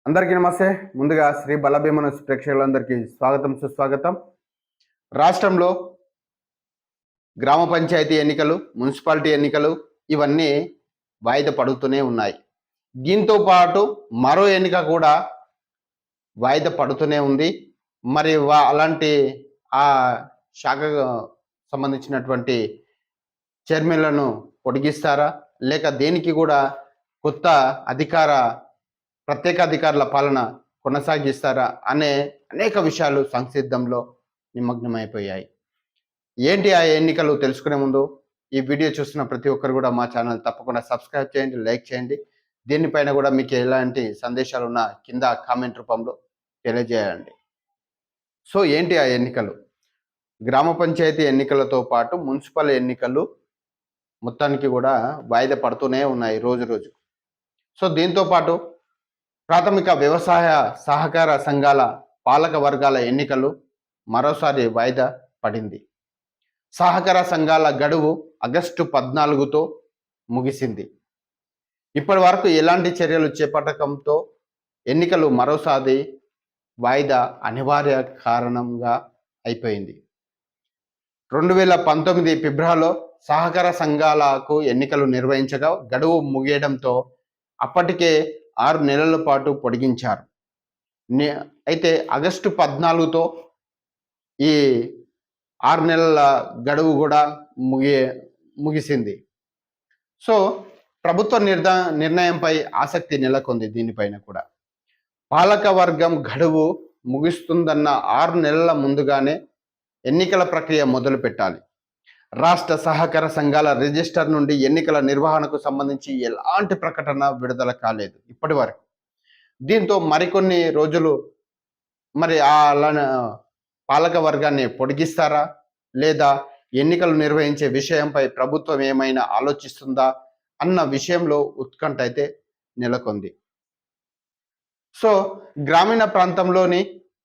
అందరికీ నమస్తే. ముందుగా శ్రీ బలభీమ న్యూస్ ప్రేక్షకులందరికీ స్వాగతం, సుస్వాగతం. రాష్ట్రంలో గ్రామ పంచాయతీ ఎన్నికలు, మున్సిపాలిటీ ఎన్నికలు ఇవన్నీ వాయిదా పడుతూనే ఉన్నాయి. దీంతో పాటు మరో ఎన్నిక కూడా వాయిదా పడుతూనే ఉంది. మరి అలాంటి ఆ శాఖకు సంబంధించినటువంటి చైర్మన్లను పొడిగిస్తారా? లేక దేనికి కూడా కొత్త అధికార ప్రత్యేక అధికారుల పాలన కొనసాగిస్తారా అనే అనేక విషయాలు సంసిద్ధంలో నిమగ్నమైపోయాయి. ఏంటి ఆ ఎన్నికలు తెలుసుకునే ముందు ఈ వీడియో చూస్తున్న ప్రతి ఒక్కరు కూడా మా ఛానల్ తప్పకుండా సబ్స్క్రైబ్ చేయండి, లైక్ చేయండి. దీనిపైన కూడా మీకు ఎలాంటి సందేశాలు ఉన్నా కింద కామెంట్ రూపంలో తెలియజేయండి. సో ఏంటి ఆ ఎన్నికలు? గ్రామ పంచాయతీ ఎన్నికలతో పాటు మున్సిపల్ ఎన్నికలు మొత్తానికి కూడా వాయిదా పడుతూనే ఉన్నాయి రోజు రోజు. సో దీంతో పాటు ప్రాథమిక వ్యవసాయ సహకార సంఘాల పాలక వర్గాల ఎన్నికలు మరోసారి వాయిదా పడింది. సహకార సంఘాల గడువు ఆగస్టు 14తో ముగిసింది. ఇప్పటి వరకు ఎలాంటి చర్యలు చేపట్టడంతో ఎన్నికలు మరోసారి వాయిదా అనివార్య కారణంగా అయిపోయింది. 2019 ఫిబ్రవరిలో సహకార సంఘాలకు ఎన్నికలు నిర్వహించగా గడువు ముగియడంతో అప్పటికే 6 నెలల పాటు పొడిగించారు. అయితే ఆగస్టు 14తో ఈ 6 నెలల గడువు కూడా ముగిసింది. సో ప్రభుత్వ నిర్ణయంపై ఆసక్తి నెలకొంది. దీనిపైన కూడా పాలక వర్గం గడువు ముగుస్తుందన్న 6 నెలల ముందుగానే ఎన్నికల ప్రక్రియ మొదలు పెట్టాలి. రాష్ట్ర సహకార సంఘాల రిజిస్టర్ నుండి ఎన్నికల నిర్వహణకు సంబంధించి ఎలాంటి ప్రకటన విడుదల కాలేదు ఇప్పటి వరకు. దీంతో మరికొన్ని రోజులు మరి పాలక వర్గాన్ని పొడిగిస్తారా లేదా ఎన్నికలు నిర్వహించే విషయంపై ప్రభుత్వం ఏమైనా ఆలోచిస్తుందా అన్న విషయంలో ఉత్కంఠ అయితే నెలకొంది. సో గ్రామీణ ప్రాంతంలోని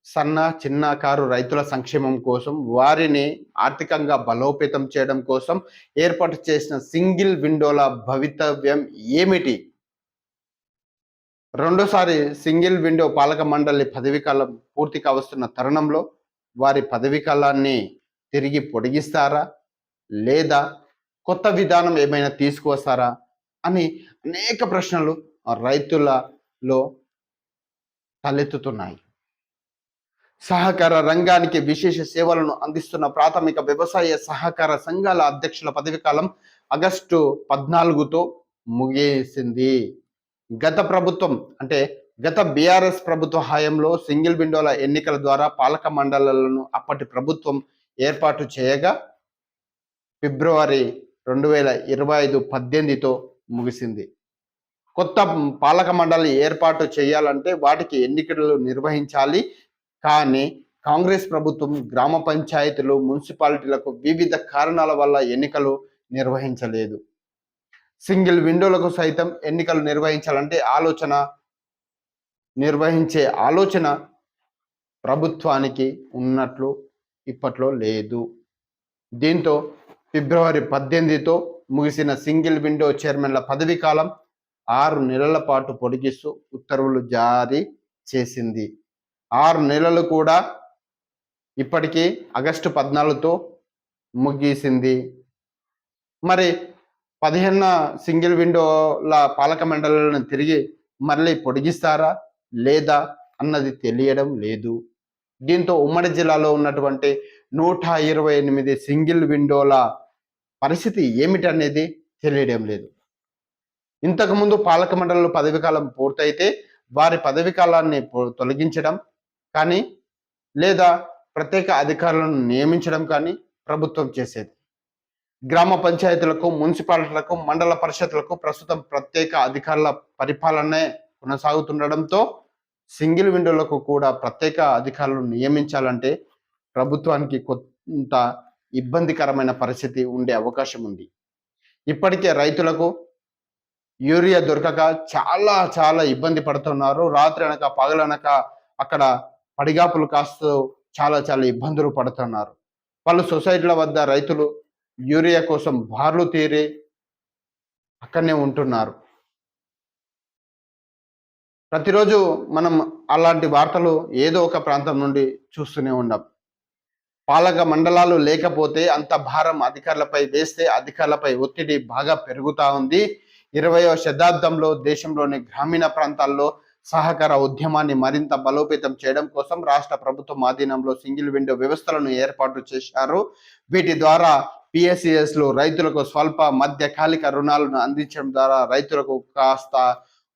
సన్న చిన్నకారు రైతుల సంక్షేమం కోసం, వారిని ఆర్థికంగా బలోపేతం చేయడం కోసం ఏర్పాటు చేసిన సింగిల్ విండోల భవితవ్యం ఏమిటి? రెండోసారి సింగిల్ విండో పాలక మండలి పదవీకాలం పూర్తి కావస్తున్న తరుణంలో వారి పదవీకాలాన్ని తిరిగి పొడిగిస్తారా లేదా కొత్త విధానం ఏమైనా తీసుకువస్తారా అని అనేక ప్రశ్నలు రైతులలో తలెత్తుతున్నాయి. సహకార రంగానికి విశేష సేవలను అందిస్తున్న ప్రాథమిక వ్యవసాయ సహకార సంఘాల అధ్యక్షుల పదవీకాలం ఆగస్టు 14తో ముగిసింది. గత ప్రభుత్వం అంటే గత బీఆర్ఎస్ ప్రభుత్వ హయాంలో సింగిల్ విండోల ఎన్నికల ద్వారా పాలక మండలాలను అప్పటి ప్రభుత్వం ఏర్పాటు చేయగా ఫిబ్రవరి 2025 18తో ముగిసింది. కొత్త పాలక మండలి ఏర్పాటు చేయాలంటే వాటికి ఎన్నికలు నిర్వహించాలి. కానీ కాంగ్రెస్ ప్రభుత్వం గ్రామ పంచాయతీలు, మున్సిపాలిటీలకు వివిధ కారణాల వల్ల ఎన్నికలు నిర్వహించలేదు. సింగిల్ విండోలకు సైతం ఎన్నికలు నిర్వహించాలంటే నిర్వహించే ఆలోచన ప్రభుత్వానికి ఉన్నట్లు ఇప్పట్లో లేదు. దీంతో ఫిబ్రవరి 18తో ముగిసిన సింగిల్ విండో చైర్మన్ల పదవీ కాలం 6 నెలల పాటు పొడిగిస్తూ ఉత్తర్వులు జారీ చేసింది. 6 నెలలు కూడా ఇప్పటికీ ఆగస్టు 14తో ముగిసింది. మరి 15 సింగిల్ విండోల పాలక మండలిలను తిరిగి మళ్ళీ పొడిగిస్తారా లేదా అన్నది తెలియడం లేదు. దీంతో ఉమ్మడి జిల్లాలో ఉన్నటువంటి 128 సింగిల్ విండోల పరిస్థితి ఏమిటనేది తెలియడం లేదు. ఇంతకుముందు పాలక మండలి పదవీకాలం పూర్తయితే వారి పదవీకాలాన్ని తొలగించడం కానీ లేదా ప్రత్యేక అధికారులను నియమించడం కానీ ప్రభుత్వం చేసేది. గ్రామ పంచాయతీలకు, మున్సిపాలిటీలకు, మండల పరిషత్లకు ప్రస్తుతం ప్రత్యేక అధికారుల పరిపాలనే కొనసాగుతుండడంతో సింగిల్ విండోలకు కూడా ప్రత్యేక అధికారులను నియమించాలంటే ప్రభుత్వానికి కొంత ఇబ్బందికరమైన పరిస్థితి ఉండే అవకాశం ఉంది. ఇప్పటికే రైతులకు యూరియా దొరకక చాలా ఇబ్బంది పడుతున్నారు. రాత్రి అనక పగలనక అక్కడ పడిగాపులు కాస్తూ చాలా ఇబ్బందులు పడుతున్నారు. పలు సొసైటీల వద్ద రైతులు యూరియా కోసం బార్లు తీరి అక్కడనే ఉంటున్నారు. ప్రతిరోజు మనం అలాంటి వార్తలు ఏదో ఒక ప్రాంతం నుండి చూస్తూనే ఉన్నాం. పాలక మండలాలు లేకపోతే అంత భారం అధికారులపై వేస్తే అధికారులపై ఒత్తిడి బాగా పెరుగుతా ఉంది. 20వ శతాబ్దంలో దేశంలోని గ్రామీణ ప్రాంతాల్లో సహకార ఉద్యమాన్ని మరింత బలోపేతం చేయడం కోసం రాష్ట్ర ప్రభుత్వం ఆధీనంలో సింగిల్ విండో వ్యవస్థలను ఏర్పాటు చేశారు. వీటి ద్వారా పిఎస్సిఎస్లు రైతులకు స్వల్ప మధ్యకాలిక రుణాలను అందించడం ద్వారా రైతులకు కాస్త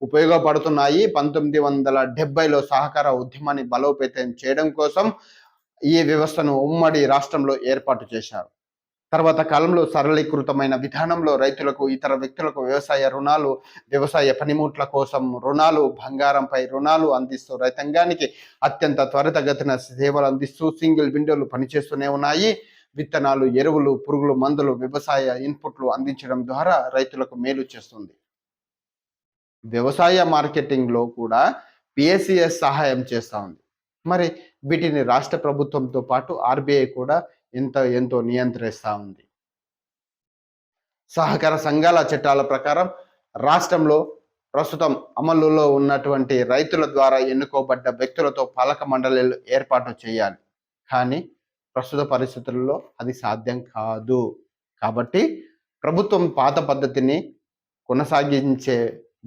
ఉపయోగపడుతున్నాయి. 1970లో సహకార ఉద్యమాన్ని బలోపేతం చేయడం కోసం ఈ వ్యవస్థను ఉమ్మడి రాష్ట్రంలో ఏర్పాటు చేశారు. తర్వాత కాలంలో సరళీకృతమైన విధానంలో రైతులకు, ఇతర వ్యక్తులకు వ్యవసాయ రుణాలు, వ్యవసాయ పనిముట్ల కోసం రుణాలు, బంగారంపై రుణాలు అందిస్తూ రైతాంగానికి అత్యంత త్వరితగతిన సేవలు అందిస్తూ సింగిల్ విండోలు పనిచేస్తూనే ఉన్నాయి. విత్తనాలు, ఎరువులు, పురుగుల మందులు, వ్యవసాయ ఇన్పుట్లు అందించడం ద్వారా రైతులకు మేలు చేస్తుంది. వ్యవసాయ మార్కెటింగ్‌లో కూడా పిఎస్సిఎస్ సహాయం చేస్తా ఉంది. మరి వీటిని రాష్ట్ర ప్రభుత్వంతో పాటు ఆర్‌బీఐ కూడా ఎంతో నియంత్రిస్తా ఉంది. సహకార సంఘాల చట్టాల ప్రకారం రాష్ట్రంలో ప్రస్తుతం అమలులో ఉన్నటువంటి రైతుల ద్వారా ఎన్నుకోబడ్డ వ్యక్తులతో పాలక మండలిలు ఏర్పాటు చేయాలి. కానీ ప్రస్తుత పరిస్థితుల్లో అది సాధ్యం కాదు. కాబట్టి ప్రభుత్వం పాత పద్ధతిని కొనసాగించే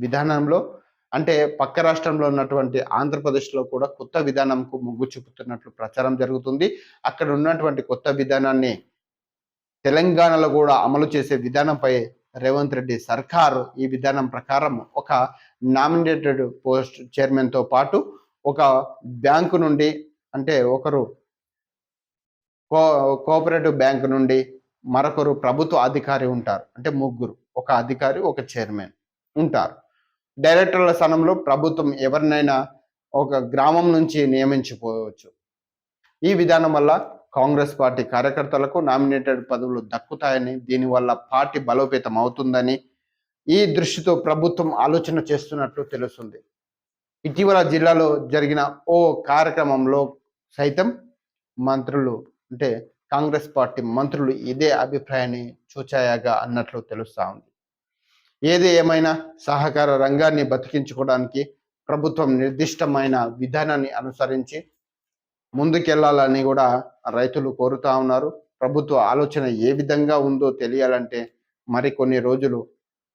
విధానంలో అంటే పక్క రాష్ట్రంలో ఉన్నటువంటి ఆంధ్రప్రదేశ్‌లో కూడా కొత్త విధానంకు మొగ్గు చూపుతున్నట్లు ప్రచారం జరుగుతుంది. అక్కడ ఉన్నటువంటి కొత్త విధానాన్ని తెలంగాణలో కూడా అమలు చేసే విధానంపై రేవంత్ రెడ్డి సర్కారు ఈ విధానం ప్రకారం ఒక నామినేటెడ్ పోస్ట్ చైర్మన్‌తో పాటు ఒక బ్యాంకు నుండి అంటే ఒకరు కోఆపరేటివ్ బ్యాంక్ నుండి మరొకరు ప్రభుత్వ అధికారి ఉంటారు. అంటే ముగ్గురు. ఒక అధికారి, ఒక చైర్మన్ ఉంటారు. డైరెక్టర్ల స్థానంలో ప్రభుత్వం ఎవరినైనా ఒక గ్రామం నుంచి నియమించుకోవచ్చు. ఈ విధానం వల్ల కాంగ్రెస్ పార్టీ కార్యకర్తలకు నామినేటెడ్ పదవులు దక్కుతాయని, దీనివల్ల పార్టీ బలోపేతం అవుతుందని ఈ దృష్టితో ప్రభుత్వం ఆలోచన చేస్తున్నట్లు తెలుస్తుంది. ఇటీవల జిల్లాలో జరిగిన ఓ కార్యక్రమంలో సైతం మంత్రులు అంటే కాంగ్రెస్ పార్టీ మంత్రులు ఇదే అభిప్రాయాన్ని చూచాయగా అన్నట్లు తెలుస్తా ఉంది. ఏది ఏమైనా సహకార రంగాన్ని బతికించుకోవడానికి ప్రభుత్వం నిర్దిష్టమైన విధానాన్ని అనుసరించి ముందుకెళ్లాలని కూడా రైతులు కోరుతా ఉన్నారు. ప్రభుత్వ ఆలోచన ఏ విధంగా ఉందో తెలియాలంటే మరికొన్ని రోజులు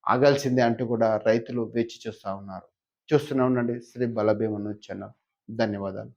ఆగాల్సిందే అంటూ కూడా రైతులు వేచి చూస్తా ఉన్నారు. చూస్తూనే ఉండండి శ్రీ బలభీమను ఛానల్. ధన్యవాదాలు.